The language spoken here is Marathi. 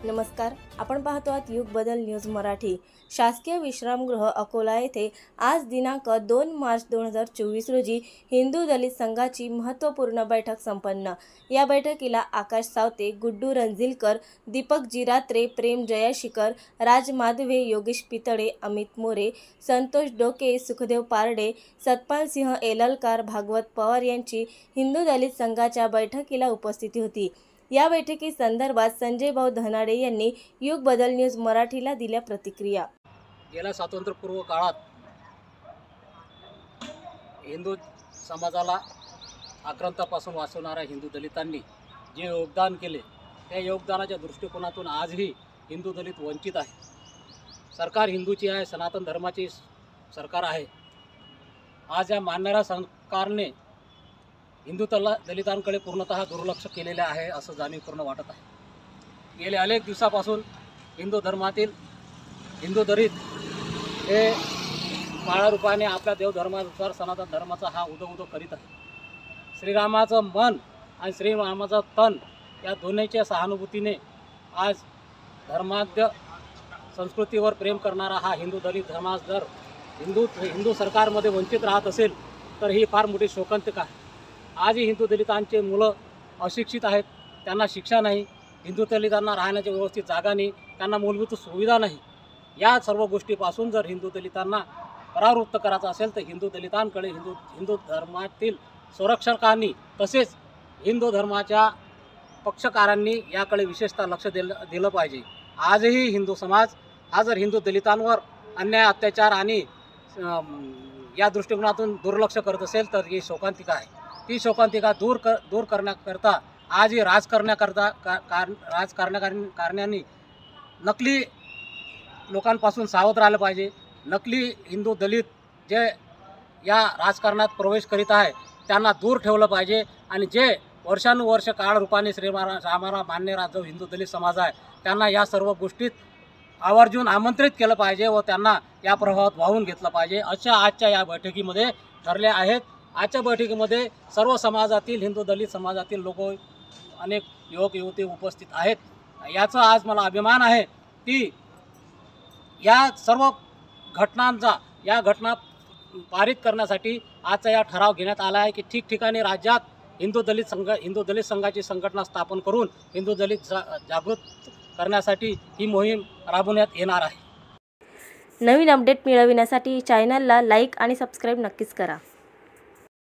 नमस्कार, आपण पाहतो आहात युग बदल न्यूज मराठी। शासकीय विश्रामगृह अकोला येथे आज दिनांक 2 मार्च 2024 रोजी हिंदू दलित संघाची महत्त्वपूर्ण बैठक संपन्न। या बैठकीला आकाश सावते, गुड्डू रणजिलकर, दीपक जिरात्रे, प्रेम जयशिकर, राज माधवे, योगेश पितळे, अमित मोरे, संतोष डोके, सुखदेव पारडे, सतपाल सिंह एललकार, भागवत पवार यांची हिंदू दलित संघाच्या बैठकीला उपस्थिती होती। या बैठकी संदर्भात संजय भाऊ धनाडे यांनी युग बदल न्यूज मराठीला दिल्या प्रतिक्रिया। गेल्या स्वातंत्र्यपूर्व काळात हिंदू समाजाला आक्रंतापासून वाचवणाऱ्या हिंदू दलितांनी जे योगदान केले त्या योगदानाच्या दृष्टिकोनातून आजही हिंदू दलित वंचित आहे। सरकार हिंदूची आहे, सनातन धर्माची सरकार आहे। आज या मानणाऱ्या सरकारने हिंदू दलितांकडे पूर्णतः दुर्लक्ष केलेले आहे असं जाणीवपूर्ण वाटत आहे। गेल्या अनेक दिवसापासून हिंदू धर्मातील हिंदू दलित हे काळ्या रूपाने आपल्या देवधर्मानुसार सनातन धर्माचा हा उदो करीत आहे। श्रीरामाचं मन आणि श्रीरामाचं तन या दोन्हीच्या सहानुभूतीने आज धर्माद्य संस्कृतीवर प्रेम करणारा हा हिंदू दलित समाज जर हिंदू सरकारमध्ये वंचित राहत असेल तर ही फार मोठी शोकांतिका आहे। आजही हिंदू दलितांचे मुलं अशिक्षित आहेत, त्यांना शिक्षा नाही, हिंदू दलितांना राहण्याची व्यवस्थित जागा नाही, त्यांना मूलभूत सुविधा नाही। या सर्व गोष्टीपासून जर हिंदू दलितांना परावृत्त करायचं असेल तर हिंदू दलितांकडे हिंदू धर्मातील संरक्षकांनी तसेच हिंदू धर्माच्या पक्षकारांनी याकडे विशेषतः लक्ष दिलं पाहिजे। आजही हिंदू समाज हा जर हिंदू दलितांवर अन्याय अत्याचार आणि या दृष्टिकोनातून दुर्लक्ष करत असेल तर ही शोकांतिका आहे। ती शोकांतिका दूर करण्याकरता आजही राजकारण्यांनी नकली लोकांपासून सावध राहिलं पाहिजे। नकली हिंदू दलित जे या राजकारणात प्रवेश करीत आहे त्यांना दूर ठेवलं पाहिजे आणि जे वर्षानुवर्ष काळ रूपाने रामाला मानणारा जो हिंदू दलित समाज आहे त्यांना या सर्व गोष्टीत आवर्जून आमंत्रित केलं पाहिजे व त्यांना या प्रभावात वाहून घेतलं पाहिजे अशा आजच्या या बैठकीमध्ये ठरले आहेत। आजच्या बैठकीमध्ये सर्व समाजातील हिंदू दलित समाजातील लोक अनेक युवक युवती उपस्थित आहेत। याचा आज मला अभिमान आहे की या सर्व घटना पारित करण्यासाठी आजचा या ठराव घेण्यात आला आहे की ठिकठिकाणी राज्यात हिंदू दलित संघाची संघटना स्थापन करून हिंदू दलित जागृत करण्यासाठी ही मोहीम राबवण्यात येणार आहे। नवीन अपडेट मिळविण्यासाठी चॅनलला लाईक आणि सबस्क्राईब नक्कीच करा।